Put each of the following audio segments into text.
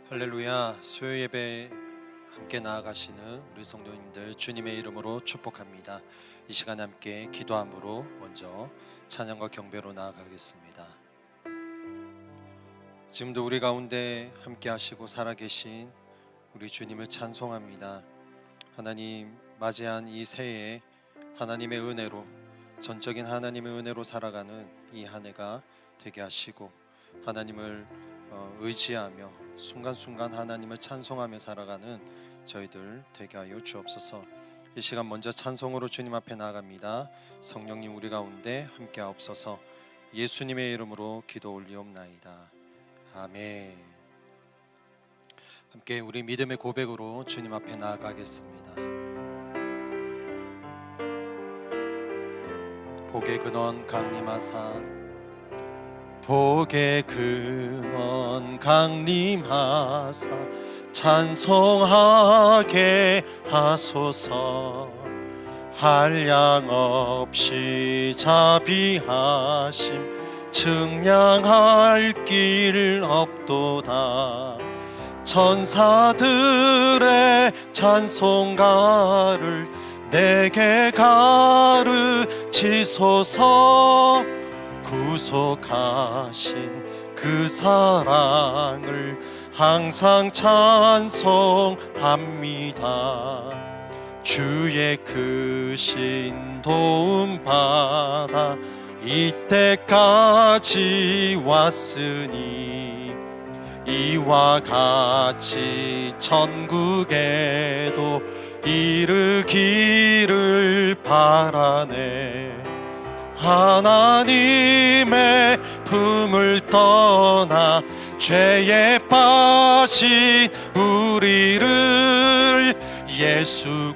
할렐루야. 수요 예배 함께 나아가시는 우리 성도님들 주님의 이름으로 축복합니다. 이 시간 함께 기도함으로 먼저 찬양과 경배로 나아가겠습니다. 지금도 우리 가운데 함께 하시고 살아계신 우리 주님을 찬송합니다. 하나님, 맞이한 이 새해에 하나님의 은혜로, 전적인 하나님의 은혜로 살아가는 이 한 해가 되게 하시고, 하나님을 의지하며 순간순간 하나님을 찬송하며 살아가는 저희들 되게 하여 주옵소서. 이 시간 먼저 찬송으로 주님 앞에 나아갑니다. 성령님 우리 가운데 함께 하옵소서. 예수님의 이름으로 기도 올리옵나이다. 아멘. 함께 우리 믿음의 고백으로 주님 앞에 나아가겠습니다. 복의 근원 강림하사, 복의 근원 강림하사 찬송하게 하소서. 한량 없이 자비하심 측량할 길 없도다. 천사들의 찬송가를 내게 가르치소서. 구속하신 그 사랑을 항상 찬송합니다. 주의 크신 도움 받아 이때까지 왔으니, 이와 같이 천국에도 이르기를 바라네. 하나님의 품을 떠나 죄에 빠진 우리를 예수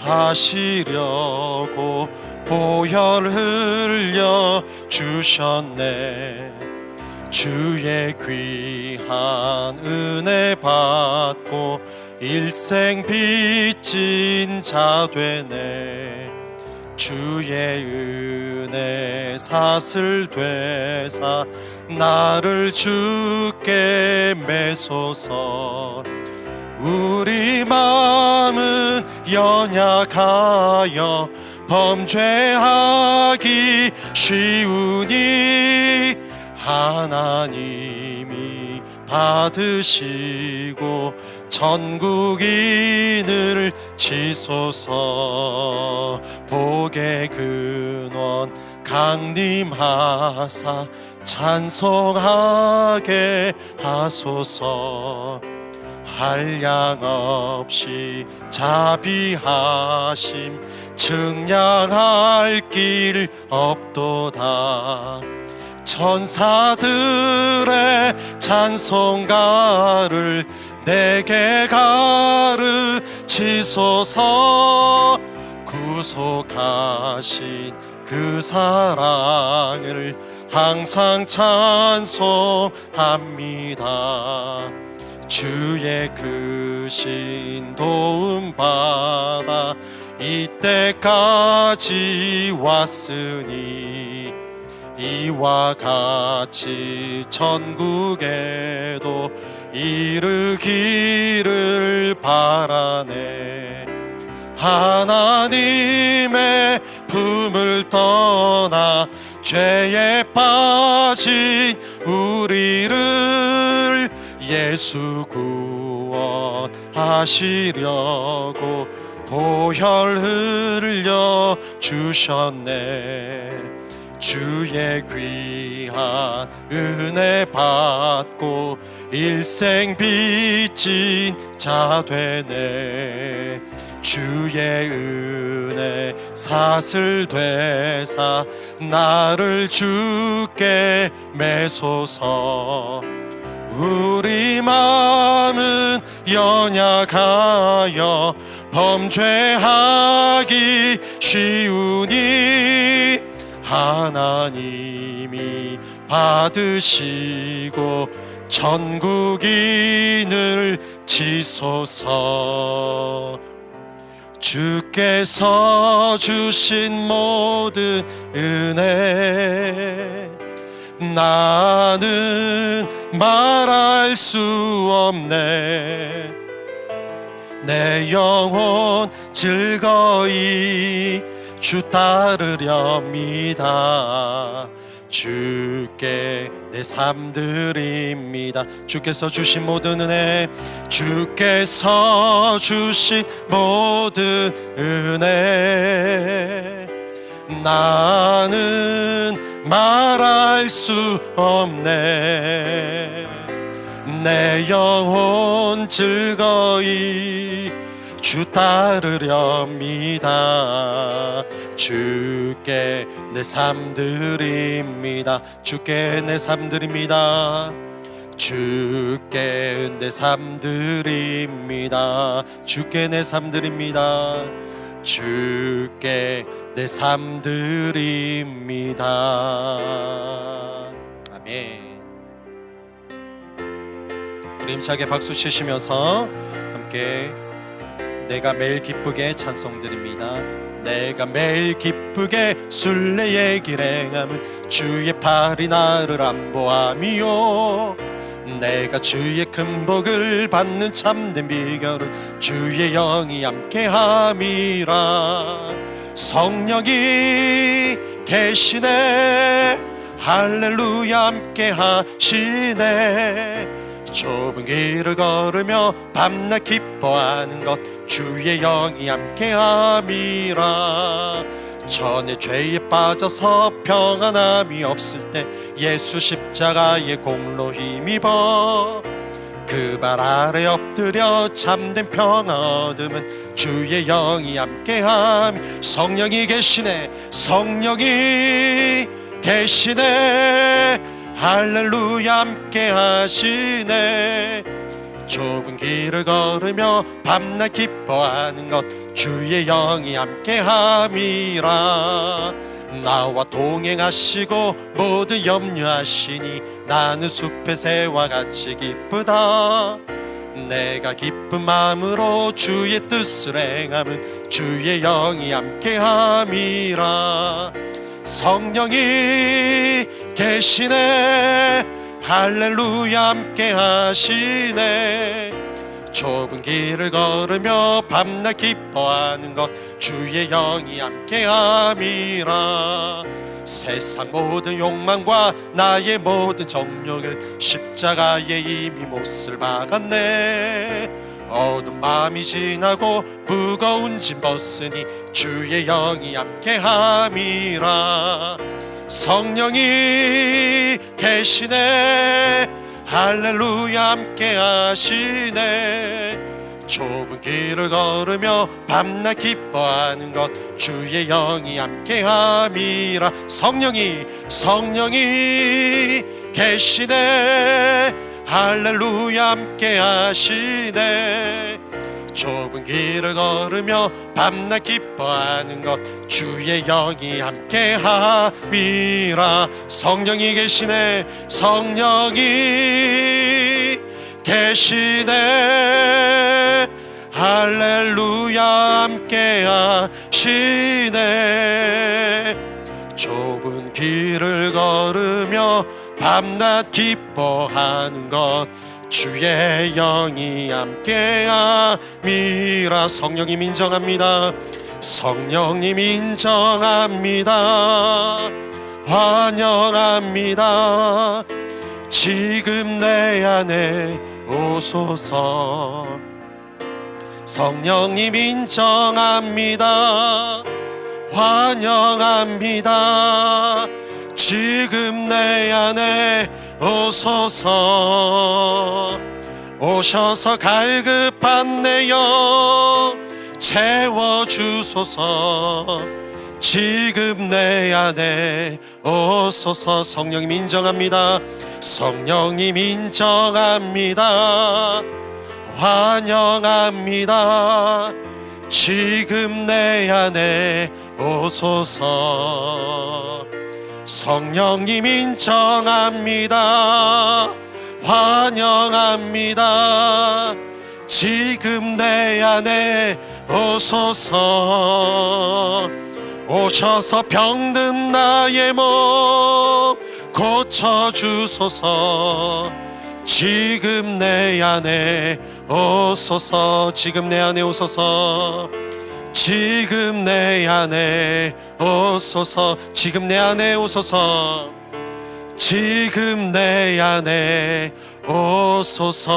구원하시려고 보혈 흘려 주셨네. 주의 귀한 은혜 받고 일생 빚진 자 되네. 주의 은혜 사슬 되사 나를 주께 매소서. 우리 마음은 연약하여 범죄하기 쉬우니, 하나님이 받으시고 천국인을 지소서. 복의 근원 강림하사 찬송하게 하소서. 한량 없이 자비하심 측량할 길 없도다. 천사들의 찬송가를 내게 가르치소서. 구속하신 그 사랑을 항상 찬송합니다. 주의 크신 도움 받아 이때까지 왔으니, 이와 같이 천국에도 이르기를 바라네. 하나님의 품을 떠나 죄에 빠진 우리를 예수 구원하시려고 보혈 흘려 주셨네. 주의 귀한 은혜 받고 일생 빚진 자 되네. 주의 은혜 사슬 되사 나를 주께 매소서. 우리 마음은 연약하여 범죄하기 쉬우니, 하나님이 받으시고 천국인을 지소서. 주께서 주신 모든 은혜 나는 말할 수 없네. 내 영혼 즐거이 주 따르렵니다. 주께 내 삶 드립니다. 주께서 주신 모든 은혜, 주께서 주신 모든 은혜, 나는 말할 수 없네. 내 영혼 즐거이 주 따르렵니다. 주께 내 삶 드립니다. 주께 내 삶 드립니다. 주께 내 삶 드립니다. 주께 내 삶 드립니다. 주께 내 삶 드립니다. 아멘. 우리 힘차게 박수 치시면서 함께 내가 매일 기쁘게 찬송드립니다. 내가 매일 기쁘게 순례의 길 행함은 주의 팔이 나를 안보함이요. 내가 주의 큰 복을 받는 참된 비결은 주의 영이 함께함이라. 성령이 계시네, 할렐루야 함께 하시네. 좁은 길을 걸으며 밤낮 기뻐하는 것 주의 영이 함께함이라. 전에 죄에 빠져서 평안함이 없을 때 예수 십자가의 공로 힘입어 그 발 아래 엎드려 참된 평안 얻음은 주의 영이 함께함. 성령이 계시네, 성령이 계시네, 할렐루야 함께 하시네. 좁은 길을 걸으며 밤낮 기뻐하는 것 주의 영이 함께함이라. 나와 동행하시고 모든 염려하시니 나는 숲의 새와 같이 기쁘다. 내가 기쁜 마음으로 주의 뜻을 행함은 주의 영이 함께함이라. 성령이 계시네, 할렐루야 함께 하시네. 좁은 길을 걸으며 밤낮 기뻐하는 것 주의 영이 함께함이라. 세상 모든 욕망과 나의 모든 정욕은 십자가에 이미 못을 박았네. 어두운 밤이 지나고 무거운 짐 벗으니 주의 영이 함께함이라. 성령이 계시네, 할렐루야 함께 하시네. 좁은 길을 걸으며 밤낮 기뻐하는 것 주의 영이 함께함이라. 성령이 계시네, 할렐루야 함께 하시네. 좁은 길을 걸으며 밤낮 기뻐하는 것 주의 영이 함께함이라. 성령이 계시네, 성령이 계시네, 할렐루야 함께 하시네. 좁은 길을 걸으며 밤낮 기뻐하는 것 주의 영이 함께함이라. 성령님 인정합니다. 성령님 인정합니다. 환영합니다. 지금 내 안에 오소서. 성령님 인정합니다. 환영합니다. 지금 내 안에 오소서. 오셔서 갈급한 내 영 채워주소서. 지금 내 안에 오소서. 성령님 인정합니다. 성령님 인정합니다. 환영합니다. 지금 내 안에 오소서. 성령님 인정합니다. 환영합니다. 지금 내 안에 오소서. 오셔서 병든 나의 몸 고쳐주소서. 지금 내 안에 오소서. 지금 내 안에 오소서. 지금 내 안에 오소서. 지금 내 안에 오소서. 지금 내 안에 오소서.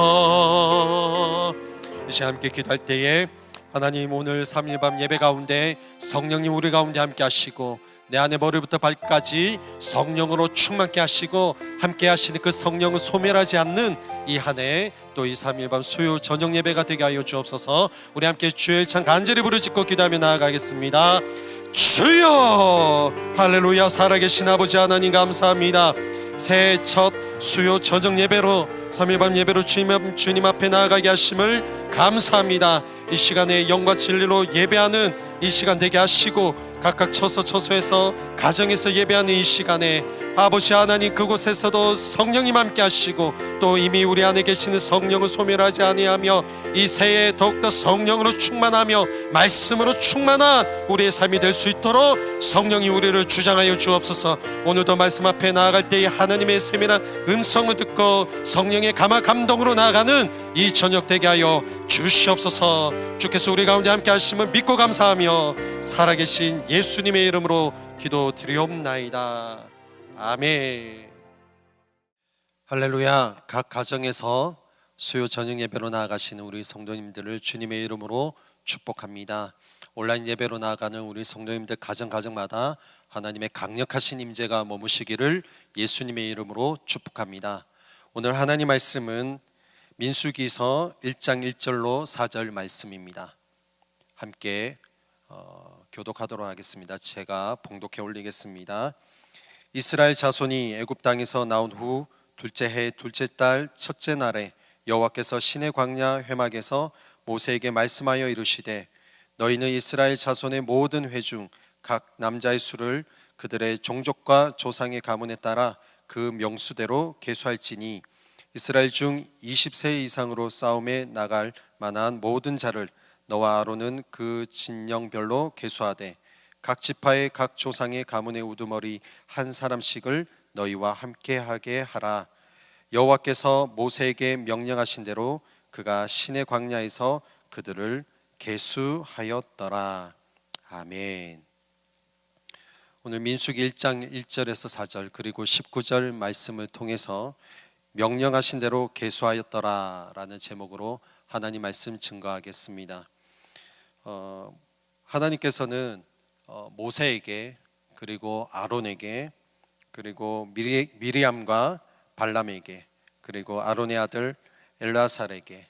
이제 함께 기도할 때에 하나님, 오늘 3일 밤 예배 가운데 성령님 우리 가운데 함께 하시고 내 안에 머리부터 발까지 성령으로 충만케 하시고 함께 하시는 그 성령을 소멸하지 않는 이 한 해, 또 이 3일 밤 수요 저녁 예배가 되게 하여 주옵소서. 우리 함께 주의 찬 간절히 부르짖고 기도하며 나아가겠습니다. 주여, 할렐루야. 살아계신 아버지 하나님 감사합니다. 새해 첫 수요 저녁 예배로 3일 밤 예배로 주님 앞에 나아가게 하심을 감사합니다. 이 시간에 영과 진리로 예배하는 이 시간 되게 하시고 각각 처소에서 가정에서 예배하는 이 시간에 아버지 하나님, 그곳에서도 성령님 함께 하시고 또 이미 우리 안에 계시는 성령을 소멸하지 아니하며 이 새해에 더욱더 성령으로 충만하며 말씀으로 충만한 우리의 삶이 될 수 있도록 성령이 우리를 주장하여 주옵소서. 오늘도 말씀 앞에 나아갈 때에 하나님의 세밀한 음성을 듣고 성령의 감동으로 나아가는 이 저녁 되게 하여 주시옵소서. 주께서 우리 가운데 함께 하심을 믿고 감사하며 살아계신 예수님의 이름으로 기도드리옵나이다. 아멘. 할렐루야. 각 가정에서 수요 저녁 예배로 나아가시는 우리 성도님들을 주님의 이름으로 축복합니다. 온라인 예배로 나아가는 우리 성도님들 가정마다 하나님의 강력하신 임재가 머무시기를 예수님의 이름으로 축복합니다. 오늘 하나님 말씀은 민수기서 1장 1절로 4절 말씀입니다. 함께 교독하도록 하겠습니다. 제가 봉독해 올리겠습니다. 이스라엘 자손이 애굽 땅에서 나온 후 둘째 해 둘째 달 첫째 날에 여호와께서 시내 광야 회막에서 모세에게 말씀하여 이르시되 너희는 이스라엘 자손의 모든 회 중 각 남자의 수를 그들의 종족과 조상의 가문에 따라 그 명수대로 계수할지니 이스라엘 중 20세 이상으로 싸움에 나갈 만한 모든 자를 너와 아론은 그 진영별로 계수하되 각 지파의 각 조상의 가문의 우두머리 한 사람씩을 너희와 함께하게 하라. 여호와께서 모세에게 명령하신 대로 그가 시내 광야에서 그들을 계수하였더라. 아멘. 오늘 민수기 1장 1절에서 4절 그리고 19절 말씀을 통해서 명령하신 대로 계수하였더라 라는 제목으로 하나님 말씀 증거하겠습니다. 하나님께서는 모세에게 그리고 아론에게 그리고 미리암과 발람에게 그리고 아론의 아들 엘라살에게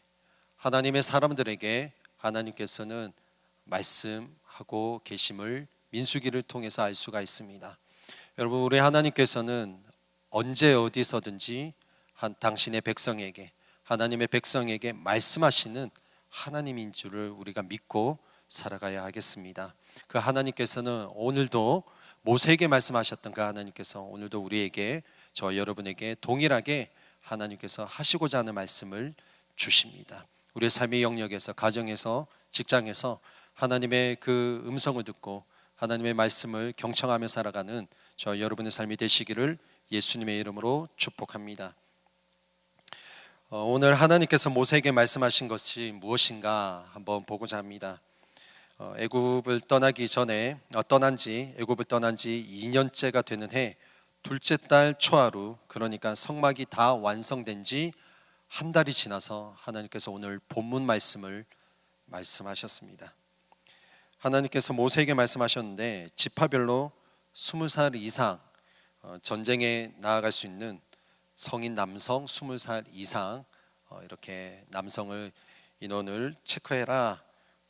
하나님의 사람들에게 하나님께서는 말씀하고 계심을 민수기를 통해서 알 수가 있습니다. 여러분, 우리 하나님께서는 언제 어디서든지 당신의 백성에게 하나님의 백성에게 말씀하시는 하나님인 줄을 우리가 믿고 살아가야 하겠습니다. 그 하나님께서는 오늘도 모세에게 말씀하셨던 그 하나님께서 오늘도 우리에게, 저 여러분에게 동일하게 하나님께서 하시고자 하는 말씀을 주십니다. 우리의 삶의 영역에서, 가정에서, 직장에서 하나님의 그 음성을 듣고 하나님의 말씀을 경청하며 살아가는 저 여러분의 삶이 되시기를 예수님의 이름으로 축복합니다. 오늘 하나님께서 모세에게 말씀하신 것이 무엇인가 한번 보고자 합니다. 애굽을 떠나기 전에 애굽을 떠난 지 2년째가 되는 해 둘째 달 초하루, 그러니까 성막이 다 완성된 지 한 달이 지나서 하나님께서 오늘 본문 말씀을 말씀하셨습니다. 하나님께서 모세에게 말씀하셨는데 지파별로 20살 이상 전쟁에 나아갈 수 있는 성인 남성 20살 이상 이렇게 남성을 인원을 체크해라,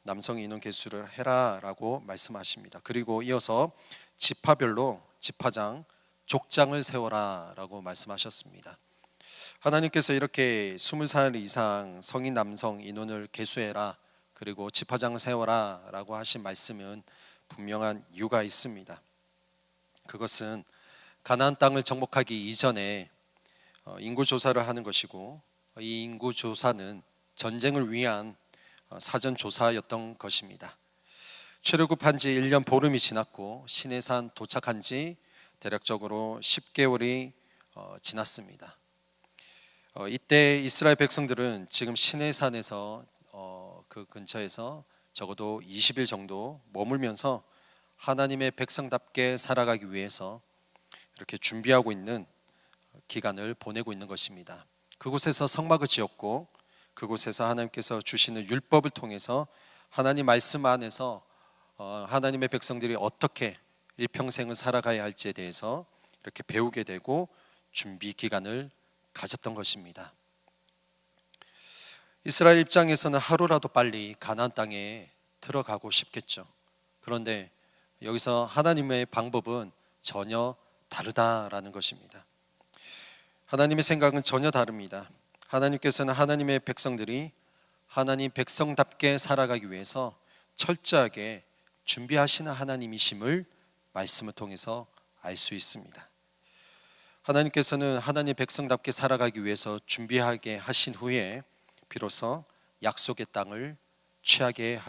남성 인원 개수를 해라 라고 말씀하십니다. 그리고 이어서 지파별로 지파장, 족장을 세워라 라고 말씀하셨습니다. 하나님께서 이렇게 20살 이상 성인 남성 인원을 계수해라, 그리고 지파장을 세워라 라고 하신 말씀은 분명한 이유가 있습니다. 그것은 가나안 땅을 정복하기 이전에 인구조사를 하는 것이고, 이 인구조사는 전쟁을 위한 사전조사였던 것입니다. 출애굽한 지 1년 보름이 지났고 시내산 도착한 지 대략적으로 10개월이 지났습니다. 이때 이스라엘 백성들은 지금 시내산에서 그 근처에서 적어도 20일 정도 머물면서 하나님의 백성답게 살아가기 위해서 이렇게 준비하고 있는 기간을 보내고 있는 것입니다. 그곳에서 성막을 지었고 그곳에서 하나님께서 주시는 율법을 통해서 하나님 말씀 안에서 하나님의 백성들이 어떻게 일평생을 살아가야 할지에 대해서 이렇게 배우게 되고 준비 기간을 가졌던 것입니다. 이스라엘 입장에서는 하루라도 빨리 가나안 땅에 들어가고 싶겠죠. 그런데 여기서 하나님의 방법은 전혀 다르다라는 것입니다. 하나님의 생각은 전혀 다릅니다. 하나님께서는 하나님의 백성들이 하나님 백성답게 살아가기 위해서 철저하게 준비하시는 하나님이심을 말씀을 통해서 알 수 있습니다. 하나님께서는 하나님 백성답게 살아가기 위해서 준비하게 하신 후에 비로소 약속의 땅을 취하게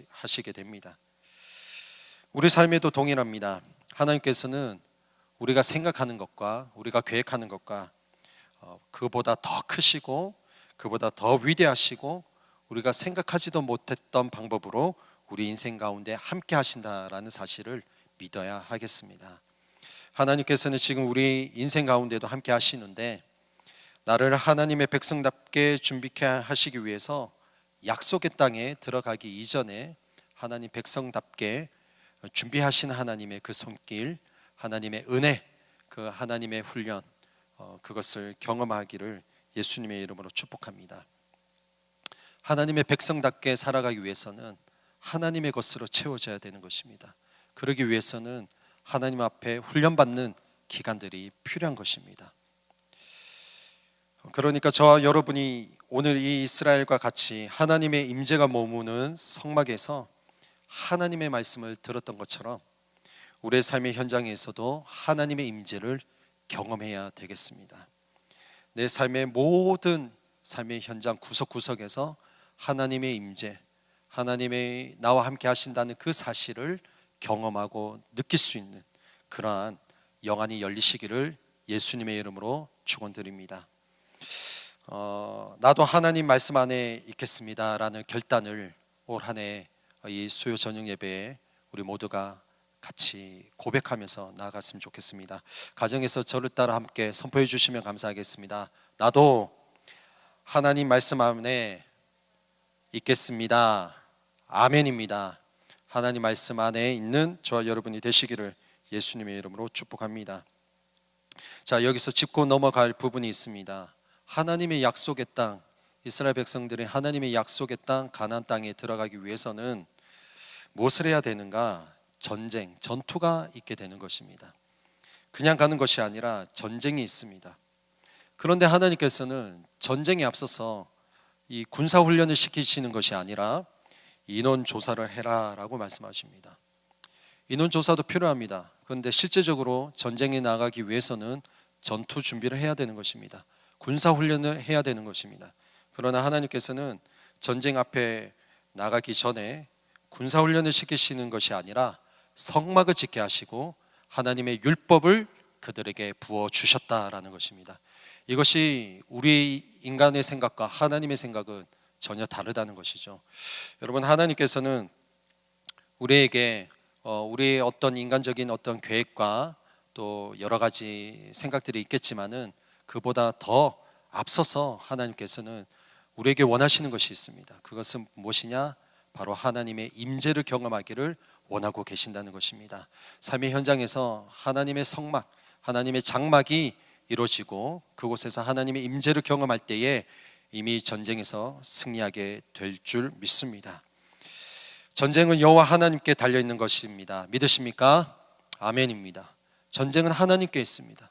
하시게 됩니다. 우리 삶에도 동일합니다. 하나님께서는 우리가 생각하는 것과 우리가 계획하는 것과 그보다 더 크시고 그보다 더 위대하시고 우리가 생각하지도 못했던 방법으로 우리 인생 가운데 함께 하신다라는 사실을 믿어야 하겠습니다. 하나님께서는 지금 우리 인생 가운데도 함께 하시는데 나를 하나님의 백성답게 준비케 하시기 위해서 약속의 땅에 들어가기 이전에 하나님 백성답게 준비하신 하나님의 그 손길, 하나님의 은혜, 그 하나님의 훈련, 그것을 경험하기를 예수님의 이름으로 축복합니다. 하나님의 백성답게 살아가기 위해서는 하나님의 것으로 채워져야 되는 것입니다. 그러기 위해서는 하나님 앞에 훈련받는 기간들이 필요한 것입니다. 그러니까 저와 여러분이 오늘 이 이스라엘과 같이 하나님의 임재가 머무는 성막에서 하나님의 말씀을 들었던 것처럼 우리의 삶의 현장에서도 하나님의 임재를 경험해야 되겠습니다. 내 삶의 모든 삶의 현장 구석구석에서 하나님의 임재, 하나님의 나와 함께 하신다는 그 사실을 경험하고 느낄 수 있는 그러한 영안이 열리시기를 예수님의 이름으로 축원드립니다. 나도 하나님 말씀 안에 있겠습니다 라는 결단을 올 한 해 이 수요 저녁 예배에 우리 모두가 같이 고백하면서 나아갔으면 좋겠습니다. 가정에서 저를 따라 함께 선포해 주시면 감사하겠습니다. 나도 하나님 말씀 안에 있겠습니다. 아멘입니다. 하나님 말씀 안에 있는 저와 여러분이 되시기를 예수님의 이름으로 축복합니다. 자, 여기서 짚고 넘어갈 부분이 있습니다. 하나님의 약속의 땅, 이스라엘 백성들이 하나님의 약속의 땅 가나안 땅에 들어가기 위해서는 무엇을 해야 되는가? 전쟁, 전투가 있게 되는 것입니다. 그냥 가는 것이 아니라 전쟁이 있습니다. 그런데 하나님께서는 전쟁에 앞서서 이 군사훈련을 시키시는 것이 아니라 인원조사를 해라 라고 말씀하십니다. 인원조사도 필요합니다. 그런데 실제적으로 전쟁에 나가기 위해서는 전투 준비를 해야 되는 것입니다. 군사훈련을 해야 되는 것입니다. 그러나 하나님께서는 전쟁 앞에 나가기 전에 군사훈련을 시키시는 것이 아니라 성막을 짓게 하시고 하나님의 율법을 그들에게 부어주셨다라는 것입니다. 이것이 우리 인간의 생각과 하나님의 생각은 전혀 다르다는 것이죠. 여러분, 하나님께서는 우리에게 우리의 어떤 인간적인 어떤 계획과 또 여러 가지 생각들이 있겠지만은 그보다 더 앞서서 하나님께서는 우리에게 원하시는 것이 있습니다. 그것은 무엇이냐? 바로 하나님의 임재를 경험하기를 원하고 계신다는 것입니다. 삶의 현장에서 하나님의 성막, 하나님의 장막이 이루어지고 그곳에서 하나님의 임재를 경험할 때에 이미 전쟁에서 승리하게 될 줄 믿습니다. 전쟁은 여호와 하나님께 달려있는 것입니다. 믿으십니까? 아멘입니다. 전쟁은 하나님께 있습니다.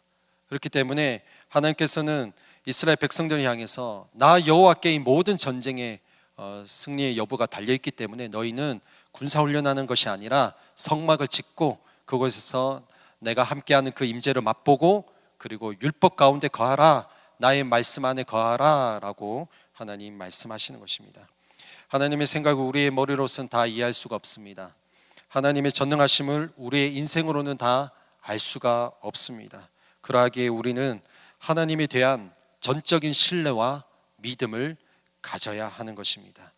그렇기 때문에 하나님께서는 이스라엘 백성들을 향해서 나 여호와께 이 모든 전쟁의 승리의 여부가 달려있기 때문에 너희는 군사훈련하는 것이 아니라 성막을 짓고 그곳에서 내가 함께하는 그 임재를 맛보고 그리고 율법 가운데 거하라, 나의 말씀 안에 거하라 라고 하나님 말씀하시는 것입니다. 하나님의 생각을 우리의 머리로서는 다 이해할 수가 없습니다. 하나님의 전능하심을 우리의 인생으로는 다 알 수가 없습니다. 그러하기에 우리는 하나님에 대한 전적인 신뢰와 믿음을 가져야 하는 것입니다.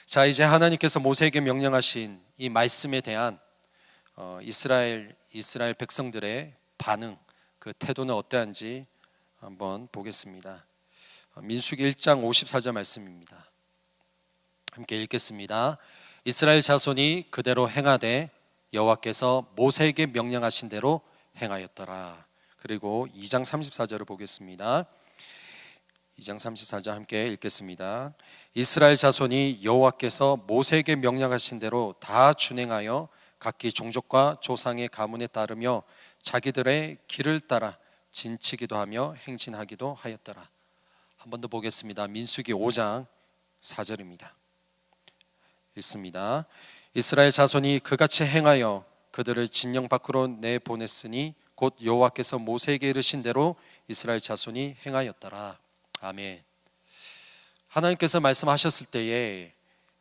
자, 이제 하나님께서 모세에게 명령하신 이 말씀에 대한 이스라엘 백성들의 반응, 그 태도는 어떠한지 한번 보겠습니다. 민수기 1장 54절 말씀입니다. 함께 읽겠습니다. 이스라엘 자손이 그대로 행하되 여호와께서 모세에게 명령하신 대로 행하였더라. 그리고 2장 34절을 보겠습니다. 2장 34절 함께 읽겠습니다. 이스라엘 자손이 여호와께서 모세에게 명령하신 대로 다 준행하여 각기 종족과 조상의 가문에 따르며 자기들의 길을 따라 진치기도 하며 행진하기도 하였더라. 한 번 더 보겠습니다. 민수기 5장 4절입니다. 읽습니다. 이스라엘 자손이 그같이 행하여 그들을 진영 밖으로 내보냈으니 곧 여호와께서 모세에게 이르신 대로 이스라엘 자손이 행하였더라. 아멘. 하나님께서 말씀하셨을 때에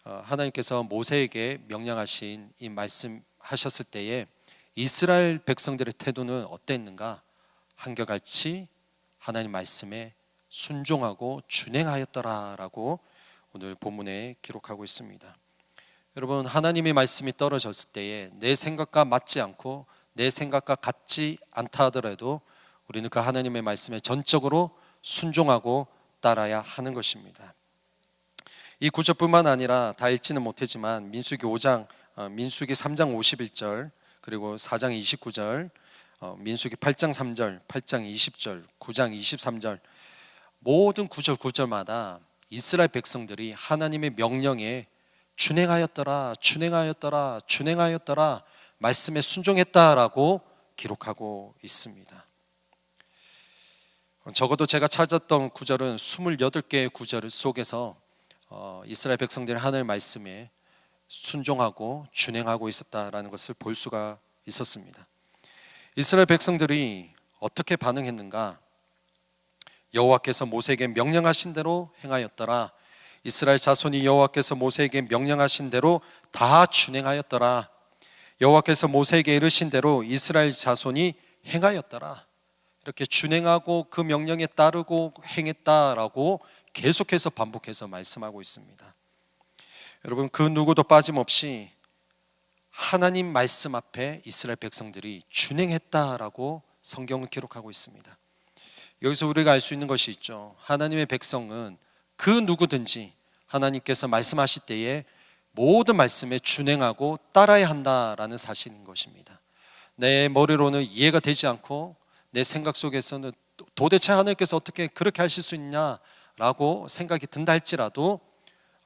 하나님께서 모세에게 명령하신 이 말씀하셨을 때에 이스라엘 백성들의 태도는 어땠는가? 한결같이 하나님 말씀에 순종하고 준행하였더라라고 오늘 본문에 기록하고 있습니다. 여러분, 하나님의 말씀이 떨어졌을 때에 내 생각과 맞지 않고 내 생각과 같지 않다 하더라도 우리는 그 하나님의 말씀에 전적으로 순종하고 따라야 하는 것입니다. 이 구절뿐만 아니라 다 읽지는 못했지만 민수기 3장 51절, 그리고 4장 29절, 민수기 8장 3절, 8장 20절, 9장 23절, 모든 구절마다 이스라엘 백성들이 하나님의 명령에 준행하였더라 말씀에 순종했다라고 기록하고 있습니다. 적어도 제가 찾았던 구절은 28개의 구절 속에서 이스라엘 백성들이 하나님의 말씀에 순종하고 준행하고 있었다라는 것을 볼 수가 있었습니다. 이스라엘 백성들이 어떻게 반응했는가? 여호와께서 모세에게 명령하신 대로 행하였더라. 이스라엘 자손이 여호와께서 모세에게 명령하신 대로 다 준행하였더라. 여호와께서 모세에게 이르신 대로 이스라엘 자손이 행하였더라. 이렇게 준행하고 그 명령에 따르고 행했다라고 계속해서 반복해서 말씀하고 있습니다. 여러분, 그 누구도 빠짐없이 하나님 말씀 앞에 이스라엘 백성들이 준행했다라고 성경을 기록하고 있습니다. 여기서 우리가 알 수 있는 것이 있죠. 하나님의 백성은 그 누구든지 하나님께서 말씀하실 때에 모든 말씀에 준행하고 따라야 한다라는 사실인 것입니다. 내 머리로는 이해가 되지 않고 내 생각 속에서는 도대체 하나님께서 어떻게 그렇게 하실 수 있냐라고 생각이 든다 할지라도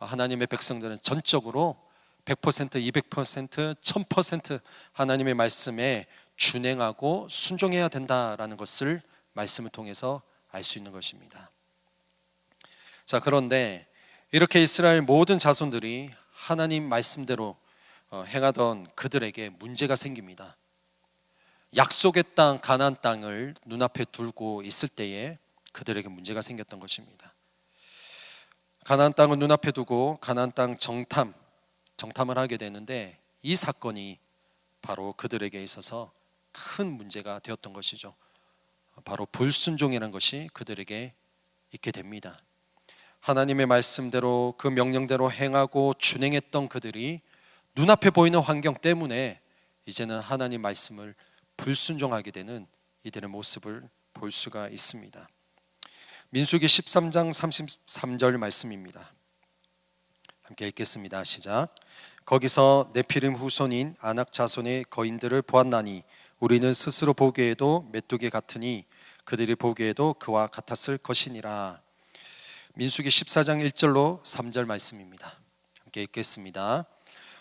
하나님의 백성들은 전적으로 100%, 200%, 1000% 하나님의 말씀에 준행하고 순종해야 된다라는 것을 말씀을 통해서 알 수 있는 것입니다. 자, 그런데 이렇게 이스라엘 모든 자손들이 하나님 말씀대로 행하던 그들에게 문제가 생깁니다. 약속의 땅 가나안 땅을 눈앞에 두고 있을 때에 그들에게 문제가 생겼던 것입니다. 가나안 땅을 눈앞에 두고 가나안 땅 정탐을 하게 되는데 이 사건이 바로 그들에게 있어서 큰 문제가 되었던 것이죠. 바로 불순종이라는 것이 그들에게 있게 됩니다. 하나님의 말씀대로 그 명령대로 행하고 준행했던 그들이 눈앞에 보이는 환경 때문에 이제는 하나님 말씀을 불순종하게 되는 이들의 모습을 볼 수가 있습니다. 민수기 13장 33절 말씀입니다. 함께 읽겠습니다. 시작. 거기서 네피림 후손인 아낙 자손의 거인들을 보았나니 우리는 스스로 보기에도 메뚜기 같으니 그들이 보기에도 그와 같았을 것이니라. 민수기 14장 1절로 3절 말씀입니다. 함께 읽겠습니다.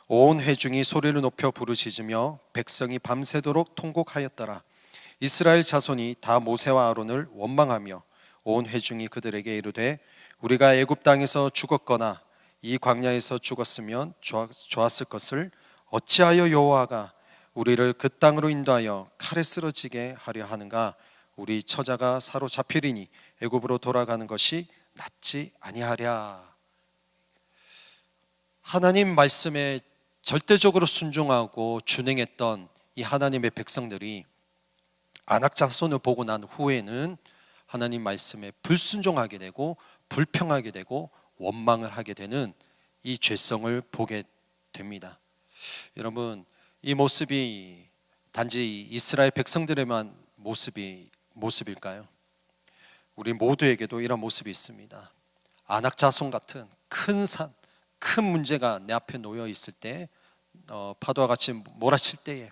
온 회중이 소리를 높여 부르짖으며 백성이 밤새도록 통곡하였더라. 이스라엘 자손이 다 모세와 아론을 원망하며 온 회중이 그들에게 이르되 우리가 애굽 땅에서 죽었거나 이 광야에서 죽었으면 좋았을 것을 어찌하여 여호와가 우리를 그 땅으로 인도하여 칼에 쓰러지게 하려 하는가? 우리 처자가 사로잡히리니 애굽으로 돌아가는 것이 낫지 아니하랴. 하나님 말씀에 절대적으로 순종하고 준행했던 이 하나님의 백성들이 아낙 자손을 보고 난 후에는 하나님 말씀에 불순종하게 되고 불평하게 되고 원망을 하게 되는 이 죄성을 보게 됩니다. 여러분, 이 모습이 단지 이스라엘 백성들에만 모습일까요? 우리 모두에게도 이런 모습이 있습니다. 안악자손 같은 큰 산, 큰 문제가 내 앞에 놓여 있을 때, 파도와 같이 몰아칠 때에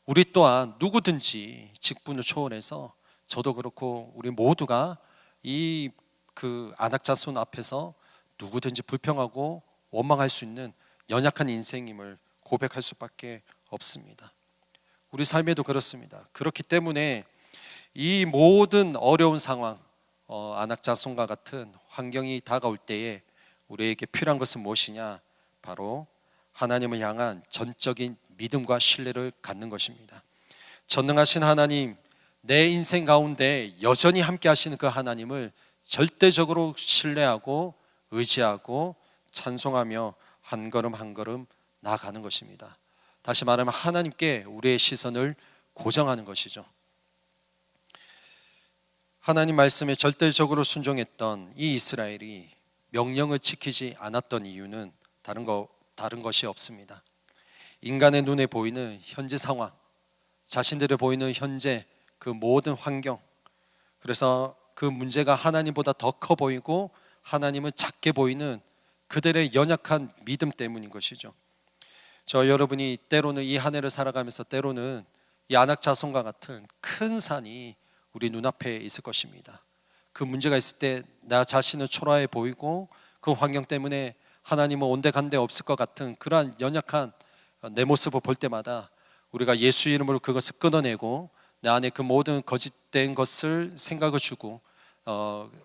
우리 또한 누구든지 직분을 초월해서 저도 그렇고 우리 모두가 이 그 안악자손 앞에서 누구든지 불평하고 원망할 수 있는 연약한 인생임을 고백할 수밖에 없습니다. 우리 삶에도 그렇습니다. 그렇기 때문에 이 모든 어려운 상황, 안악자손과 같은 환경이 다가올 때에 우리에게 필요한 것은 무엇이냐? 바로 하나님을 향한 전적인 믿음과 신뢰를 갖는 것입니다. 전능하신 하나님, 내 인생 가운데 여전히 함께 하시는 그 하나님을 절대적으로 신뢰하고 의지하고 찬송하며 한 걸음 한 걸음 나아가는 것입니다. 다시 말하면 하나님께 우리의 시선을 고정하는 것이죠. 하나님 말씀에 절대적으로 순종했던 이 이스라엘이 명령을 지키지 않았던 이유는 다른 것이 없습니다. 인간의 눈에 보이는 현재 상황, 자신들의 보이는 현재 그 모든 환경, 그래서 그 문제가 하나님보다 더 커 보이고 하나님은 작게 보이는 그들의 연약한 믿음 때문인 것이죠. 저 여러분이 때로는 이 한 해를 살아가면서 때로는 이 안악자손과 같은 큰 산이 우리 눈앞에 있을 것입니다. 그 문제가 있을 때 나 자신은 초라해 보이고 그 환경 때문에 하나님은 온데간데 없을 것 같은 그러한 연약한 내 모습을 볼 때마다 우리가 예수 이름으로 그것을 끊어내고 내 안에 그 모든 거짓된 것을 생각을 주고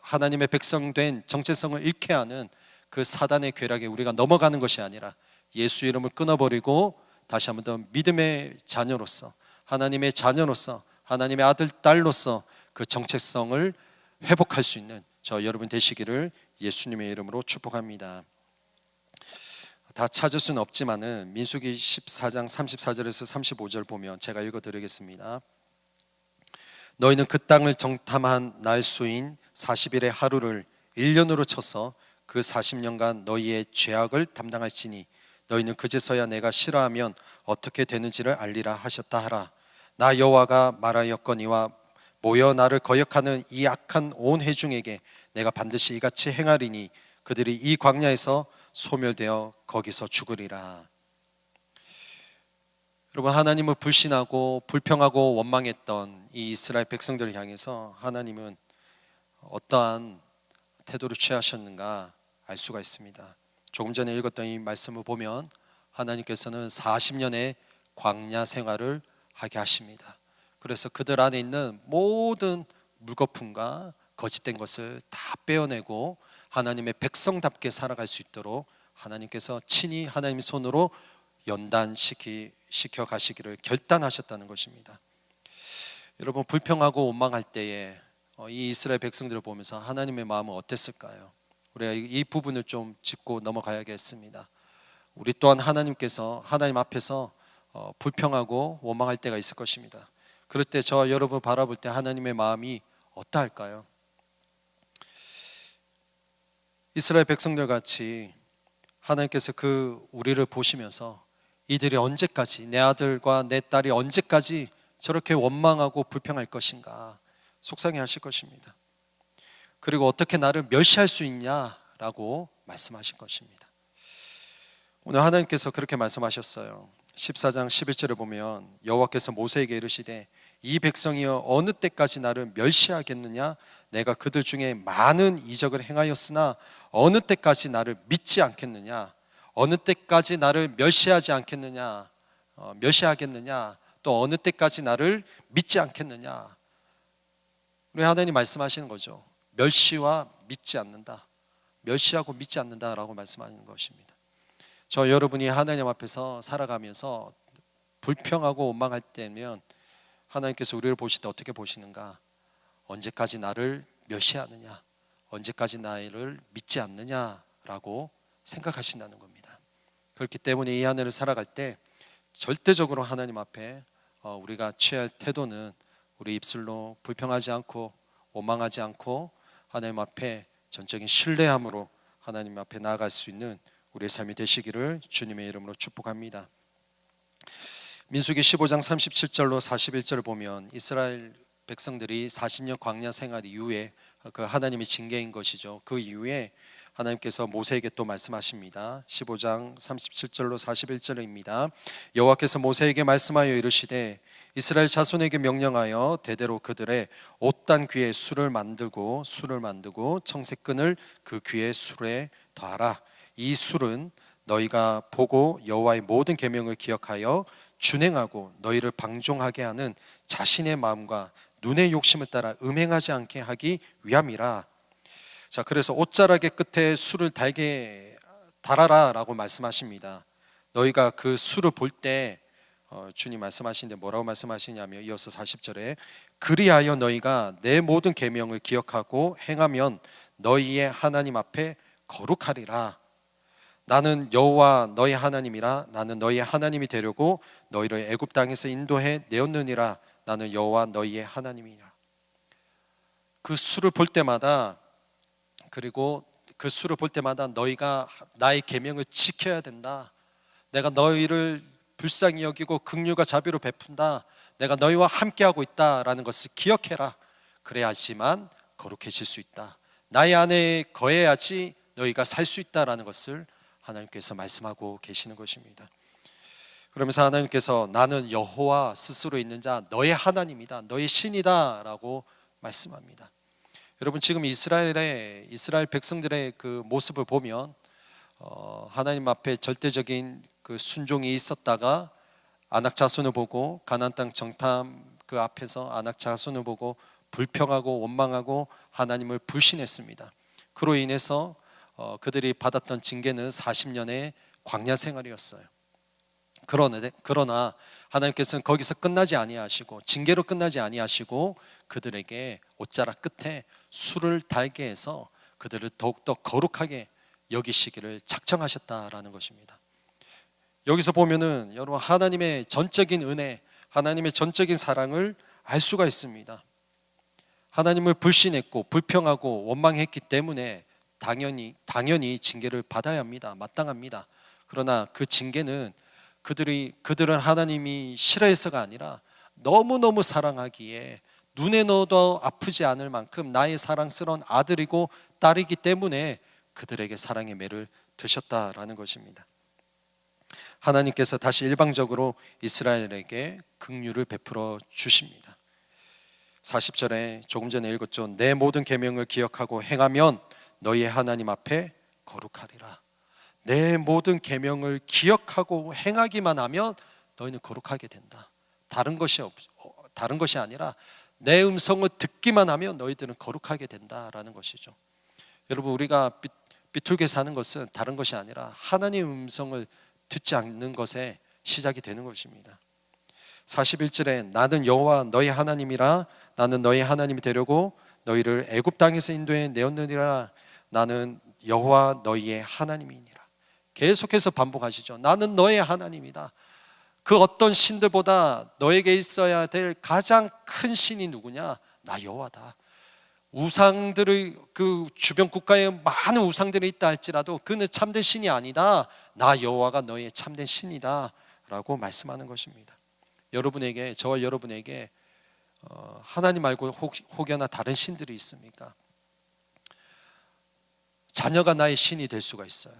하나님의 백성된 정체성을 잃게 하는 그 사단의 괴락에 우리가 넘어가는 것이 아니라 예수 이름을 끊어버리고 다시 한번 더 믿음의 자녀로서, 하나님의 자녀로서, 하나님의 아들, 딸로서 그 정체성을 회복할 수 있는 저 여러분 되시기를 예수님의 이름으로 축복합니다. 다 찾을 수는 없지만은 민수기 14장 34절에서 35절 보면 제가 읽어드리겠습니다. 너희는 그 땅을 정탐한 날 수인 40일의 하루를 1년으로 쳐서 그 40년간 너희의 죄악을 담당할지니 너희는 그제서야 내가 싫어하면 어떻게 되는지를 알리라 하셨다 하라. 나 여호와가 말하였거니와 모여 나를 거역하는 이 악한 온 회중에게 내가 반드시 이같이 행하리니 그들이 이 광야에서 소멸되어 거기서 죽으리라. 여러분, 하나님을 불신하고 불평하고 원망했던 이 이스라엘 백성들을 향해서 하나님은 어떠한 태도를 취하셨는가 알 수가 있습니다. 조금 전에 읽었던 이 말씀을 보면 하나님께서는 40년의 광야 생활을 하게 하십니다. 그래서 그들 안에 있는 모든 물거품과 거짓된 것을 다 빼어내고 하나님의 백성답게 살아갈 수 있도록 하나님께서 친히 하나님의 손으로 연단시켜 가시기를 결단하셨다는 것입니다. 여러분, 불평하고 원망할 때에 이 이스라엘 백성들을 보면서 하나님의 마음은 어땠을까요? 우리가 이 부분을 좀 짚고 넘어가야겠습니다. 우리 또한 하나님께서 하나님 앞에서 불평하고 원망할 때가 있을 것입니다. 그럴 때 저와 여러분 바라볼 때 하나님의 마음이 어떠할까요? 이스라엘 백성들 같이 하나님께서 우리를 보시면서 이들이 언제까지, 내 아들과 내 딸이 언제까지 저렇게 원망하고 불평할 것인가 속상해 하실 것입니다. 그리고 어떻게 나를 멸시할 수 있냐라고 말씀하실 것입니다. 오늘 하나님께서 그렇게 말씀하셨어요. 14장 11절을 보면 여호와께서 모세에게 이르시되 이 백성이여 어느 때까지 나를 멸시하겠느냐? 내가 그들 중에 많은 이적을 행하였으나 어느 때까지 나를 믿지 않겠느냐? 어느 때까지 나를 멸시하지 않겠느냐? 멸시하겠느냐? 또 어느 때까지 나를 믿지 않겠느냐? 우리 하나님 말씀하시는 거죠. 멸시와 믿지 않는다. 멸시하고 믿지 않는다라고 말씀하는 것입니다. 저 여러분이 하나님 앞에서 살아가면서 불평하고 원망할 때면 하나님께서 우리를 보실 때 어떻게 보시는가? 언제까지 나를 멸시하느냐? 언제까지 나를 믿지 않느냐라고 생각하신다는 겁니다. 그렇기 때문에 이 한 해를 살아갈 때 절대적으로 하나님 앞에 우리가 취할 태도는 우리 입술로 불평하지 않고 원망하지 않고 하나님 앞에 전적인 신뢰함으로 하나님 앞에 나아갈 수 있는 우리의 삶이 되시기를 주님의 이름으로 축복합니다. 민수기 15장 37절로 41절을 보면 이스라엘 백성들이 40년 광야 생활 이후에 그 하나님의 징계인 것이죠. 그 이후에 하나님께서 모세에게 또 말씀하십니다. 15장 37절로 41절입니다. 여호와께서 모세에게 말씀하여 이르시되 이스라엘 자손에게 명령하여 대대로 그들의 옷단 귀에 술을 만들고 청색끈을 그 귀에 술에 더하라. 이 술은 너희가 보고 여호와의 모든 계명을 기억하여 준행하고 너희를 방종하게 하는 자신의 마음과 눈의 욕심을 따라 음행하지 않게 하기 위함이라. 자, 그래서 옷자락의 끝에 술을 달게 달아라 라고 말씀하십니다. 너희가 그 술을 볼 때 주님 말씀하시는데 뭐라고 말씀하시냐면 이어서 40절에 그리하여 너희가 내 모든 계명을 기억하고 행하면 너희의 하나님 앞에 거룩하리라. 나는 여호와 너희 하나님이라. 나는 너희의 하나님이 되려고 너희를 애굽 땅에서 인도해 내었느니라. 나는 여호와 너희의 하나님이라. 그 술을 볼 때마다, 그리고 그 술을 볼 때마다 너희가 나의 계명을 지켜야 된다. 내가 너희를 불쌍히 여기고 긍휼과 자비로 베푼다. 내가 너희와 함께하고 있다라는 것을 기억해라. 그래야지만 거룩해질 수 있다. 나의 안에 거해야지 너희가 살 수 있다라는 것을 하나님께서 말씀하고 계시는 것입니다. 그러면서 하나님께서 나는 여호와 스스로 있는 자 너의 하나님이다. 너의 신이다 라고 말씀합니다. 여러분, 지금 이스라엘 백성들의 그 모습을 보면 하나님 앞에 절대적인 그 순종이 있었다가 아낙 자손을 보고 가나안 땅 정탐 그 앞에서 아낙 자손을 보고 불평하고 원망하고 하나님을 불신했습니다. 그로 인해서 그들이 받았던 징계는 40년의 광야 생활이었어요. 그러나 하나님께서는 거기서 끝나지 아니하시고 징계로 끝나지 아니하시고 그들에게 옷자락 끝에 술을 달게 해서 그들을 더욱더 거룩하게 여기시기를 작정하셨다라는 것입니다. 여기서 보면은 여러분, 하나님의 전적인 은혜, 하나님의 전적인 사랑을 알 수가 있습니다. 하나님을 불신했고 불평하고 원망했기 때문에 당연히 징계를 받아야 합니다. 마땅합니다. 그러나 그 징계는 그들은 하나님이 싫어해서가 아니라 너무너무 사랑하기에 눈에 넣어도 아프지 않을 만큼 나의 사랑스러운 아들이고 딸이기 때문에 그들에게 사랑의 매를 드셨다라는 것입니다. 하나님께서 다시 일방적으로 이스라엘에게 긍휼을 베풀어 주십니다. 40절에 조금 전에 읽었죠. 내 모든 계명을 기억하고 행하면 너희의 하나님 앞에 거룩하리라. 내 모든 계명을 기억하고 행하기만 하면 너희는 거룩하게 된다. 다른 것이 아니라 내 음성을 듣기만 하면 너희들은 거룩하게 된다라는 것이죠. 여러분, 우리가 비뚤게 사는 것은 다른 것이 아니라 하나님의 음성을 듣지 않는 것에 시작이 되는 것입니다. 41절에 나는 여호와 너희 하나님이라. 나는 너희 하나님이 되려고 너희를 애굽 땅에서 인도해 내었느니라. 나는 여호와 너희의 하나님이니라. 계속해서 반복하시죠. 나는 너의 하나님이다. 그 어떤 신들보다 너에게 있어야 될 가장 큰 신이 누구냐? 나 여호와다. 우상들의 그 주변 국가에 많은 우상들이 있다 할지라도 그는 참된 신이 아니다. 나 여호와가 너의 참된 신이다 라고 말씀하는 것입니다. 여러분에게, 저와 여러분에게 하나님 말고 혹여나 다른 신들이 있습니까? 자녀가 나의 신이 될 수가 있어요.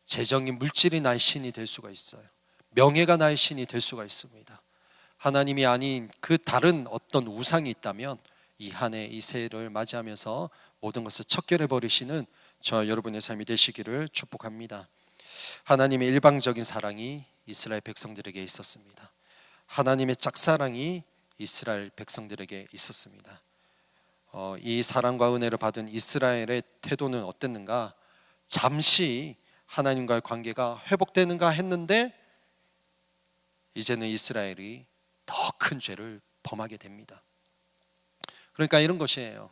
재정이, 물질이 나의 신이 될 수가 있어요. 명예가 나의 신이 될 수가 있습니다. 하나님이 아닌 그 다른 어떤 우상이 있다면 이 한 해, 이 새해를 맞이하면서 모든 것을 척결해 버리시는 저 여러분의 삶이 되시기를 축복합니다. 하나님의 일방적인 사랑이 이스라엘 백성들에게 있었습니다. 하나님의 짝사랑이 이스라엘 백성들에게 있었습니다. 이 사랑과 은혜를 받은 이스라엘의 태도는 어땠는가? 잠시 하나님과의 관계가 회복되는가 했는데 이제는 이스라엘이 더 큰 죄를 범하게 됩니다. 그러니까 이런 것이에요.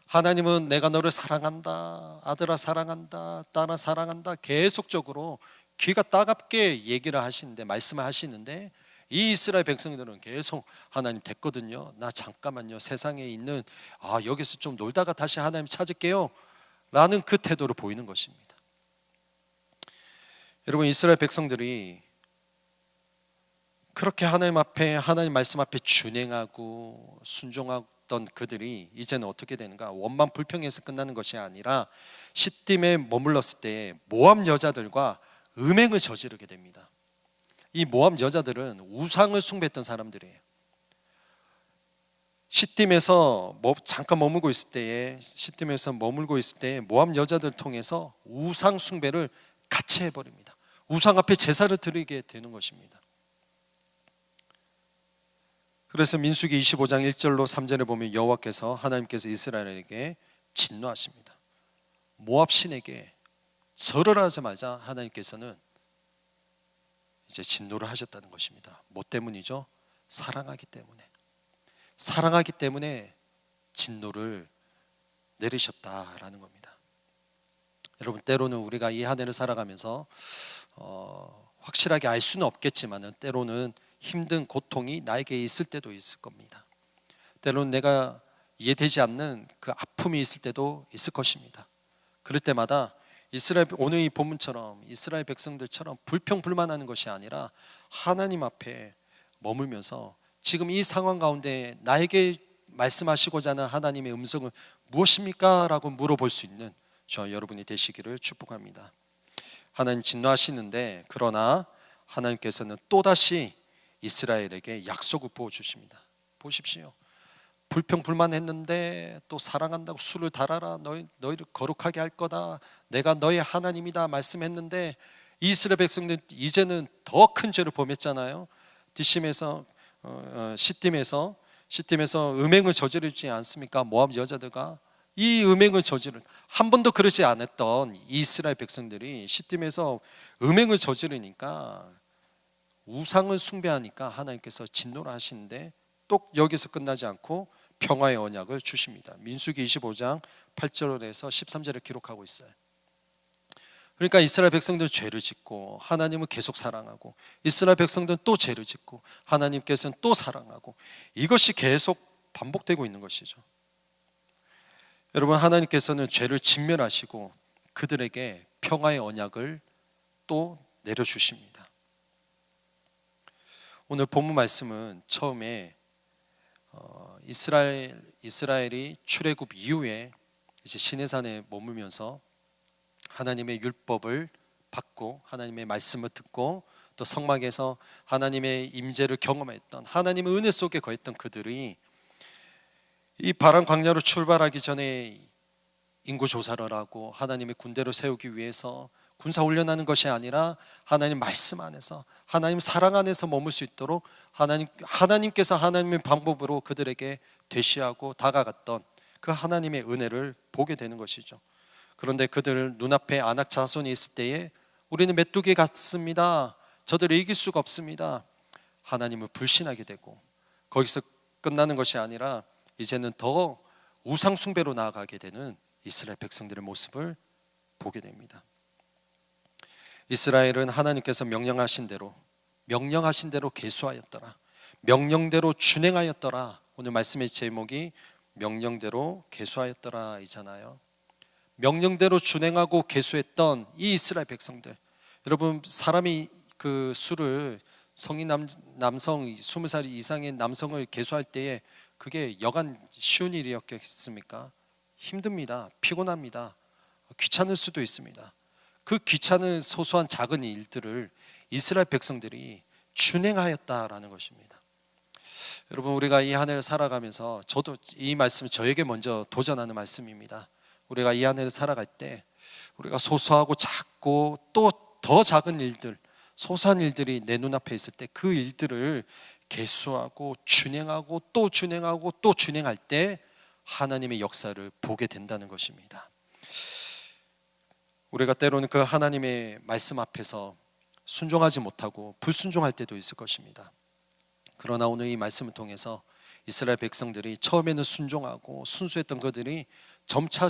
하나님은 내가 너를 사랑한다, 아들아 사랑한다, 딸아 사랑한다, 계속적으로 귀가 따갑게 얘기를 하시는데, 말씀을 하시는데 이 이스라엘 백성들은 계속 하나님 됐거든요. 나 잠깐만요. 세상에 있는 여기서 좀 놀다가 다시 하나님 찾을게요. 라는 그 태도로 보이는 것입니다. 여러분, 이스라엘 백성들이 그렇게 하나님 앞에, 하나님 말씀 앞에 준행하고 순종하던 그들이 이제는 어떻게 되는가? 원만 불평해서 끝나는 것이 아니라 시딤에 머물렀을 때 모압 여자들과 음행을 저지르게 됩니다. 이 모압 여자들은 우상을 숭배했던 사람들이에요. 시딤에서 잠깐 머물고 있을 때에 모압 여자들을 통해서 우상 숭배를 같이 해버립니다. 우상 앞에 제사를 드리게 되는 것입니다. 그래서 민수기 25장 1절로 3절에 보면 여호와께서 하나님께서 이스라엘에게 진노하십니다. 모압 신에게 절을 하자마자 하나님께서는 이제 진노를 하셨다는 것입니다. 뭐 때문이죠? 사랑하기 때문에 진노를 내리셨다라는 겁니다. 여러분, 때로는 우리가 이 한 해를 살아가면서 확실하게 알 수는 없겠지만 때로는 힘든 고통이 나에게 있을 때도 있을 겁니다. 때로는 내가 이해되지 않는 그 아픔이 있을 때도 있을 것입니다. 그럴 때마다 오늘 이 본문처럼 이스라엘 백성들처럼 불평불만하는 것이 아니라 하나님 앞에 머물면서 지금 이 상황 가운데 나에게 말씀하시고자 하는 하나님의 음성은 무엇입니까? 라고 물어볼 수 있는 저 여러분이 되시기를 축복합니다. 하나님 진노하시는데 그러나 하나님께서는 또다시 이스라엘에게 약속을 부어주십니다. 보십시오. 불평불만했는데 또 사랑한다고 술을 달아라, 너희를 거룩하게 할 거다, 내가 너의 하나님이다 말씀했는데 이스라엘 백성들 이제는 더 큰 죄를 범했잖아요. 시딤에서 음행을 저지르지 않습니까? 모압 여자들과 이 음행을 한 번도 그러지 않았던 이스라엘 백성들이 시딤에서 음행을 저지르니까, 우상을 숭배하니까 하나님께서 진노를 하시는데 또 여기서 끝나지 않고 평화의 언약을 주십니다. 민수기 25장 8절에서 13절을 기록하고 있어요. 그러니까 이스라엘 백성들은 죄를 짓고 하나님은 계속 사랑하고, 이스라엘 백성들은 또 죄를 짓고 하나님께서는 또 사랑하고, 이것이 계속 반복되고 있는 것이죠. 여러분, 하나님께서는 죄를 진멸하시고 그들에게 평화의 언약을 또 내려주십니다. 오늘 본문 말씀은 처음에 이스라엘이 출애굽 이후에 이제 시내산에 머물면서 하나님의 율법을 받고 하나님의 말씀을 듣고 또 성막에서 하나님의 임재를 경험했던, 하나님의 은혜 속에 거했던 그들이 이 바람 광야로 출발하기 전에 인구 조사를 하고 하나님의 군대를 세우기 위해서 군사 훈련하는 것이 아니라 하나님 말씀 안에서, 하나님 사랑 안에서 머물 수 있도록 하나님께서 하나님의 방법으로 그들에게 대시하고 다가갔던 그 하나님의 은혜를 보게 되는 것이죠. 그런데 그들 눈앞에 아낙 자손이 있을 때에 우리는 메뚜기 같습니다, 저들을 이길 수가 없습니다, 하나님을 불신하게 되고, 거기서 끝나는 것이 아니라 이제는 더 우상 숭배로 나아가게 되는 이스라엘 백성들의 모습을 보게 됩니다. 이스라엘은 하나님께서 명령하신 대로 계수하였더라, 명령대로 준행하였더라. 오늘 말씀의 제목이 명령대로 계수하였더라 이잖아요. 명령대로 준행하고 계수했던 이 이스라엘 백성들, 여러분, 사람이 그 수를 성인 남성 20살 이상의 남성을 계수할 때에 그게 여간 쉬운 일이었겠습니까? 힘듭니다. 피곤합니다. 귀찮을 수도 있습니다. 그 귀찮은 소소한 작은 일들을 이스라엘 백성들이 준행하였다라는 것입니다. 여러분, 우리가 이 한 해를 살아가면서, 저도 이 말씀이 저에게 먼저 도전하는 말씀입니다. 우리가 이 한 해를 살아갈 때 우리가 소소하고 작고 또 더 작은 일들, 소소한 일들이 내 눈앞에 있을 때 그 일들을 계수하고 준행하고 또 준행하고 또 준행할 때 하나님의 역사를 보게 된다는 것입니다. 우리가 때로는 그 하나님의 말씀 앞에서 순종하지 못하고 불순종할 때도 있을 것입니다. 그러나 오늘 이 말씀을 통해서 이스라엘 백성들이 처음에는 순종하고 순수했던 그들이 점차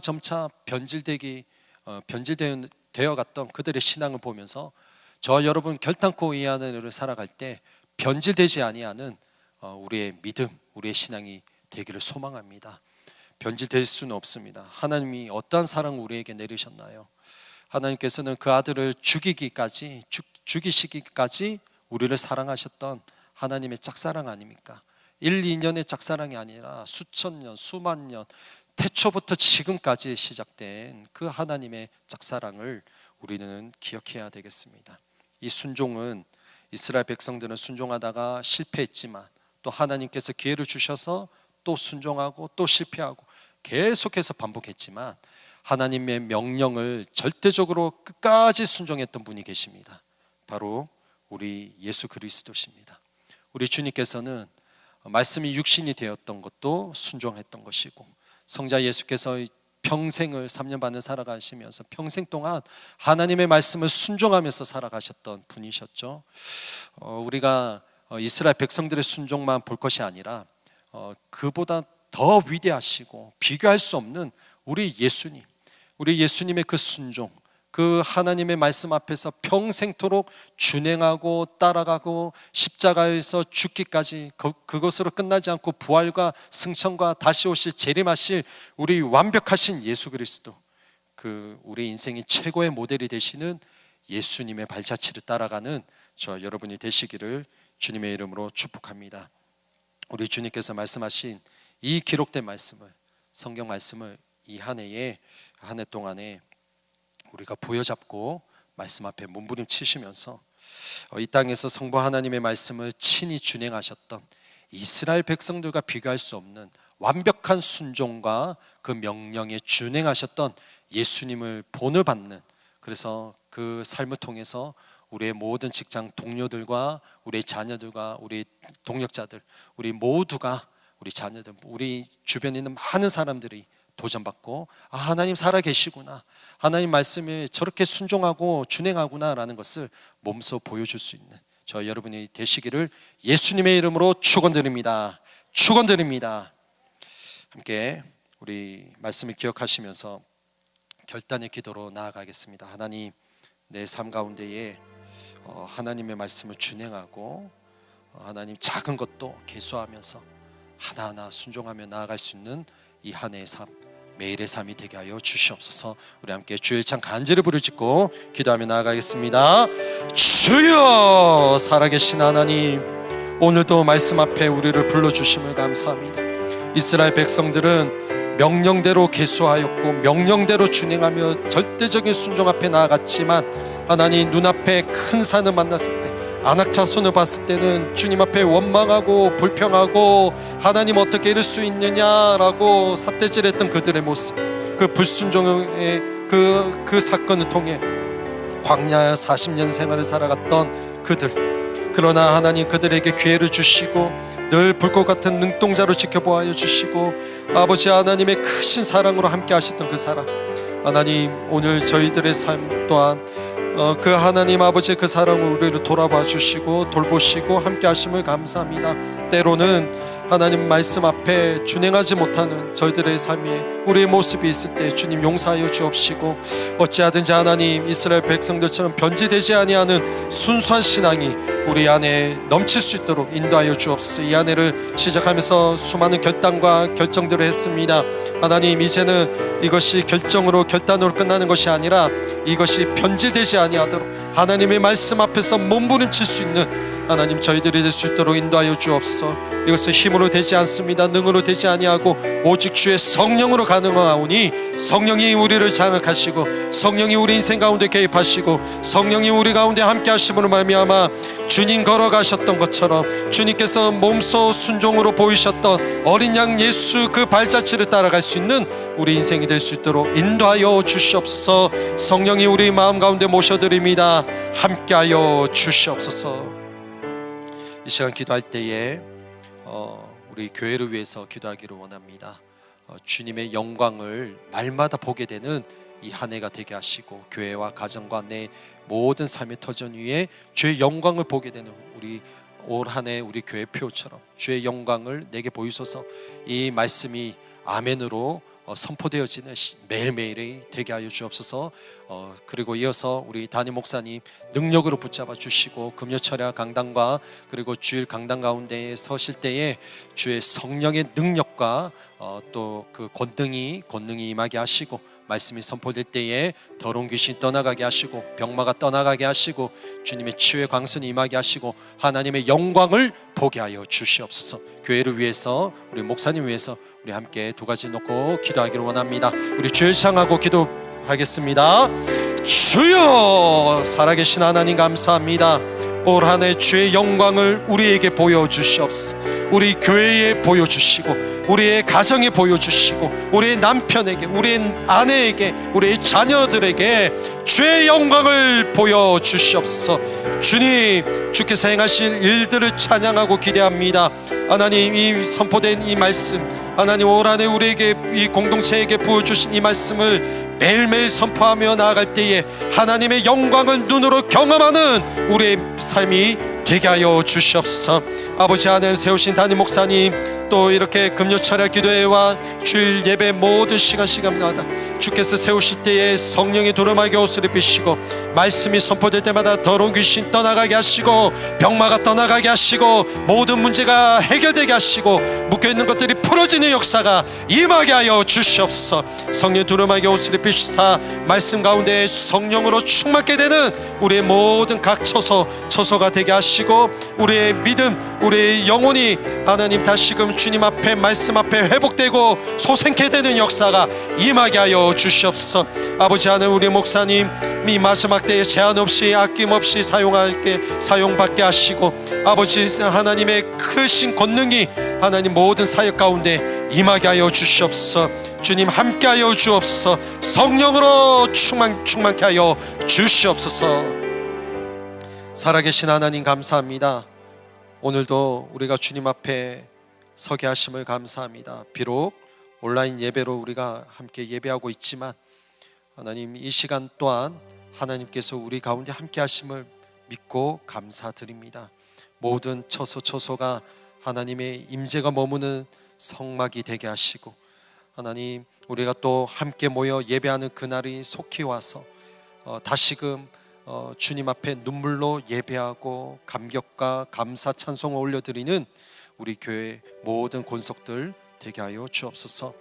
변질되어 갔던 그들의 신앙을 보면서 저 여러분 결단코 이 하늘을 살아갈 때 변질되지 아니하는 우리의 믿음, 우리의 신앙이 되기를 소망합니다. 변질될 수는 없습니다. 하나님이 어떠한 사랑을 우리에게 내리셨나요? 하나님께서는 그 아들을 죽이시기까지 우리를 사랑하셨던 하나님의 짝사랑 아닙니까? 1, 2년의 짝사랑이 아니라 수천 년, 수만 년, 태초부터 지금까지 시작된 그 하나님의 짝사랑을 우리는 기억해야 되겠습니다. 이 순종은 이스라엘 백성들은 순종하다가 실패했지만 또 하나님께서 기회를 주셔서 또 순종하고 또 실패하고 계속해서 반복했지만 하나님의 명령을 절대적으로 끝까지 순종했던 분이 계십니다. 바로 우리 예수 그리스도십니다. 우리 주님께서는 말씀이 육신이 되었던 것도 순종했던 것이고, 성자 예수께서 평생을 3년 반을 살아가시면서 평생 동안 하나님의 말씀을 순종하면서 살아가셨던 분이셨죠. 우리가 이스라엘 백성들의 순종만 볼 것이 아니라 그보다 더 위대하시고 비교할 수 없는 우리 예수님의 그 순종, 그 하나님의 말씀 앞에서 평생토록 준행하고 따라가고 십자가에서 죽기까지 그것으로 끝나지 않고 부활과 승천과 다시 오실 재림하실 우리 완벽하신 예수 그리스도, 그 우리 인생의 최고의 모델이 되시는 예수님의 발자취를 따라가는 저 여러분이 되시기를 주님의 이름으로 축복합니다. 우리 주님께서 말씀하신 이 기록된 말씀을, 성경 말씀을 이 한 해 동안에 우리가 부여잡고 말씀 앞에 몸부림치시면서 이 땅에서 성부 하나님의 말씀을 친히 준행하셨던 이스라엘 백성들과 비교할 수 없는 완벽한 순종과 그 명령에 준행하셨던 예수님을 본을 받는, 그래서 그 삶을 통해서 우리의 모든 직장 동료들과 우리의 자녀들과 우리 동역자들, 우리 모두가, 우리 자녀들, 우리 주변에 있는 많은 사람들이 도전받고 하나님 살아계시구나, 하나님 말씀에 저렇게 순종하고 준행하구나 라는 것을 몸소 보여줄 수 있는 저 여러분이 되시기를 예수님의 이름으로 축원드립니다. 축원드립니다. 함께 우리 말씀을 기억하시면서 결단의 기도로 나아가겠습니다. 하나님, 내 삶 가운데에 하나님의 말씀을 준행하고 하나님 작은 것도 계수하면서 하나하나 순종하며 나아갈 수 있는 이 한 해의 삶, 매일의 삶이 되게 하여 주시옵소서. 우리 함께 주의 찬 간절히 부르짖고 기도하며 나아가겠습니다. 주여, 살아계신 하나님, 오늘도 말씀 앞에 우리를 불러주심을 감사합니다. 이스라엘 백성들은 명령대로 계수하였고 명령대로 준행하며 절대적인 순종 앞에 나아갔지만 하나님, 눈앞에 큰 산을 만났을 때, 안악 자손을 봤을 때는 주님 앞에 원망하고 불평하고 하나님 어떻게 이럴 수 있느냐라고 삿대질했던 그들의 모습, 그 불순종의 그 사건을 통해 광야 40년 생활을 살아갔던 그들, 그러나 하나님 그들에게 기회를 주시고 늘 불꽃 같은 눈동자로 지켜보아 주시고 아버지 하나님의 크신 사랑으로 함께 하셨던 그 사랑, 하나님 오늘 저희들의 삶 또한 그 하나님 아버지의 그 사랑을 우리를 돌아봐 주시고 돌보시고 함께 하심을 감사합니다. 때로는 하나님 말씀 앞에 준행하지 못하는 저희들의 삶에 우리의 모습이 있을 때 주님 용서하여 주옵시고, 어찌하든지 하나님 이스라엘 백성들처럼 변질되지 아니하는 순수한 신앙이 우리 안에 넘칠 수 있도록 인도하여 주옵소서. 이 한 해를 시작하면서 수많은 결단과 결정들을 했습니다. 하나님, 이제는 이것이 결단으로 끝나는 것이 아니라 이것이 변질되지 아니하도록 하나님의 말씀 앞에서 몸부림칠 수 있는 하나님 저희들이 될 수 있도록 인도하여 주옵소서. 이것은 힘으로 되지 않습니다. 능으로 되지 아니하고 오직 주의 성령으로 가능하오니, 성령이 우리를 장악하시고 성령이 우리 인생 가운데 개입하시고 성령이 우리 가운데 함께 하심으로 말미암아 주님 걸어가셨던 것처럼 주님께서 몸소 순종으로 보이셨던 어린 양 예수 그 발자취를 따라갈 수 있는 우리 인생이 될 수 있도록 인도하여 주시옵소서. 성령이 우리 마음 가운데 모셔드립니다. 함께하여 주시옵소서. 이 시간 기도할 때에 우리 교회를 위해서 기도하기를 원합니다. 주님의 영광을 날마다 보게 되는 이 한 해가 되게 하시고, 교회와 가정과 내 모든 삶의 터전 위에 주의 영광을 보게 되는 우리 올 한 해 우리 교회 표처럼 주의 영광을 내게 보이소서. 이 말씀이 아멘으로 선포되어지는 매일매일이 되게 하여 주옵소서. 그리고 이어서 우리 담임 목사님 능력으로 붙잡아 주시고 금요철야 강단과 그리고 주일 강단 가운데에 서실 때에 주의 성령의 능력과 또 그 권능이 임하게 하시고, 말씀이 선포될 때에 더러운 귀신 떠나가게 하시고 병마가 떠나가게 하시고 주님의 치유의 광선이 임하게 하시고 하나님의 영광을 보게 하여 주시옵소서. 교회를 위해서, 우리 목사님 위해서 우리 함께 두 가지 놓고 기도하기를 원합니다. 우리 주를 향하고 기도하겠습니다. 주여, 살아계신 하나님 감사합니다. 올 한 해 주의 영광을 우리에게 보여주시옵소서. 우리 교회에 보여주시고 우리의 가정에 보여주시고 우리의 남편에게, 우리의 아내에게, 우리의 자녀들에게 주의 영광을 보여주시옵소서. 주님, 주께서 행하실 일들을 찬양하고 기대합니다. 하나님, 이 선포된 이 말씀, 하나님 올 한 해 우리에게, 이 공동체에게 부어주신 이 말씀을 매일매일 선포하며 나아갈 때에 하나님의 영광을 눈으로 경험하는 우리의 삶이 되게 하여 주시옵소서. 아버지 하나님, 세우신 담임 목사님, 또 이렇게 금요철야 기도회와 주일 예배 모든 시간마다 주께서 세우실 때에 성령의 두루마기 옷을 입히시고 말씀이 선포될 때마다 더러운 귀신 떠나가게 하시고 병마가 떠나가게 하시고 모든 문제가 해결되게 하시고 묶여있는 것들이 풀어지는 역사가 임하게 하여 주시옵소서. 성령 두루마기 옷을 입히시사 말씀 가운데 성령으로 충만케 되는 우리의 모든 각 처소가 되게 하시고 우리의 믿음, 우리의 영혼이 하나님 다시금 주님 앞에, 말씀 앞에 회복되고 소생케 되는 역사가 임하게 하여 주시옵소서. 아버지 하나님, 우리 목사님이 마지막 때에 제한 없이 아낌없이 사용받게 하시고 아버지 하나님의 크신 권능이 하나님 모든 사역 가운데 임하게 하여 주시옵소서. 주님 함께 하여 주옵소서. 성령으로 충만케 하여 주시옵소서. 살아계신 하나님 감사합니다. 오늘도 우리가 주님 앞에 서게 하심을 감사합니다. 비록 온라인 예배로 우리가 함께 예배하고 있지만 하나님, 이 시간 또한 하나님께서 우리 가운데 함께 하심을 믿고 감사드립니다. 모든 처소가 하나님의 임재가 머무는 성막이 되게 하시고 하나님, 우리가 또 함께 모여 예배하는 그날이 속히 와서 다시금 주님 앞에 눈물로 예배하고 감격과 감사 찬송을 올려드리는 우리 교회 모든 권속들 되게 하여 주옵소서.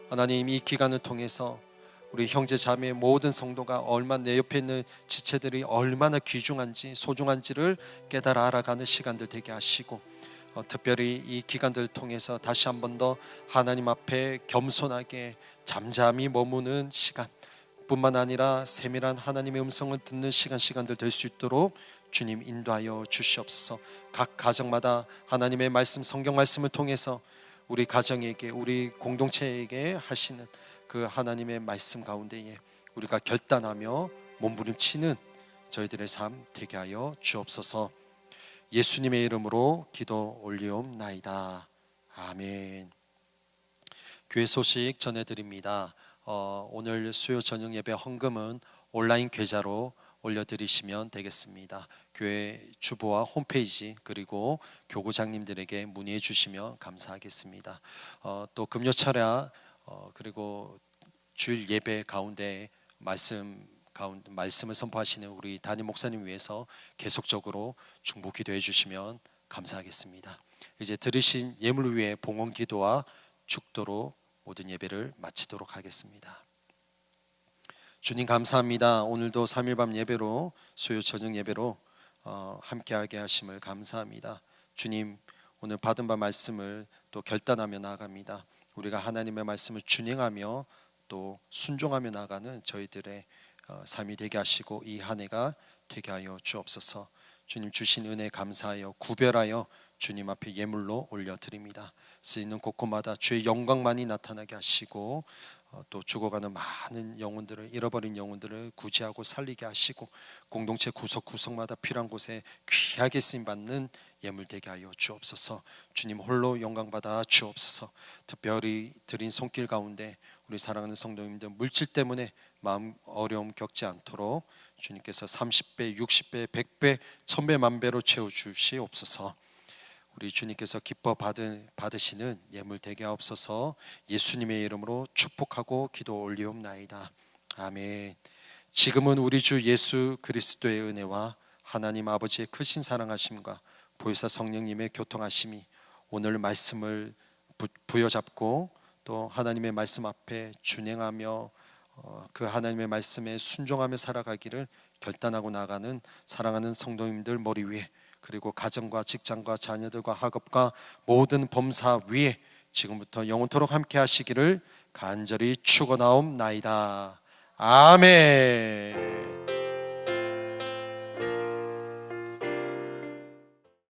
하나님, 이 기간을 통해서 우리 형제 자매 모든 성도가 얼마나 내 옆에 있는 지체들이 얼마나 귀중한지 소중한지를 깨달아 알아가는 시간들 되게 하시고 특별히 이 기간들을 통해서 다시 한 번 더 하나님 앞에 겸손하게 잠잠히 머무는 시간 뿐만 아니라 세밀한 하나님의 음성을 듣는 시간들 될 수 있도록 주님 인도하여 주시옵소서. 각 가정마다 하나님의 말씀, 성경 말씀을 통해서 우리 가정에게, 우리 공동체에게 하시는 그 하나님의 말씀 가운데에 우리가 결단하며 몸부림치는 저희들의 삶 되게 하여 주옵소서. 예수님의 이름으로 기도 올리옵나이다. 아멘. 교회 소식 전해드립니다. 오늘 수요 저녁 예배 헌금은 온라인 계좌로 올려드리시면 되겠습니다. 교회 주보와 홈페이지 그리고 교구장님들에게 문의해 주시면 감사하겠습니다. 또 금요철야 그리고 주일 예배 가운데 말씀을 선포하시는 우리 담임 목사님 위해서 계속적으로 중보 기도해 주시면 감사하겠습니다. 이제 들으신 예물 위에 봉헌 기도와 축도로 모든 예배를 마치도록 하겠습니다. 주님 감사합니다. 오늘도 3일 밤 예배로, 수요 저녁 예배로 함께하게 하심을 감사합니다. 주님, 오늘 받은 바 말씀을 또 결단하며 나아갑니다. 우리가 하나님의 말씀을 준행하며 또 순종하며 나가는 저희들의 삶이 되게 하시고 이 한 해가 되게 하여 주옵소서. 주님 주신 은혜 감사하여 구별하여 주님 앞에 예물로 올려드립니다. 쓰이는 곳곳마다 주의 영광만이 나타나게 하시고 또 죽어가는 많은 영혼들을, 잃어버린 영혼들을 구제하고 살리게 하시고 공동체 구석구석마다 필요한 곳에 귀하게 쓰임받는 예물 되게 하여 주옵소서. 주님 홀로 영광받아 주옵소서. 특별히 드린 손길 가운데 우리 사랑하는 성도님들 물질 때문에 마음 어려움 겪지 않도록 주님께서 30배, 60배, 100배, 1000배, 만배로 채워주시옵소서. 우리 주님께서 기뻐 받으시는 예물 되게 하옵소서. 예수님의 이름으로 축복하고 기도 올리옵나이다. 아멘. 지금은 우리 주 예수 그리스도의 은혜와 하나님 아버지의 크신 사랑하심과 보혜사 성령님의 교통하심이 오늘 말씀을 부여잡고 또 하나님의 말씀 앞에 준행하며 그 하나님의 말씀에 순종하며 살아가기를 결단하고 나가는 사랑하는 성도님들 머리 위에, 그리고 가정과 직장과 자녀들과 학업과 모든 범사 위에 지금부터 영원토록 함께 하시기를 간절히 축원하옵나이다. 아멘.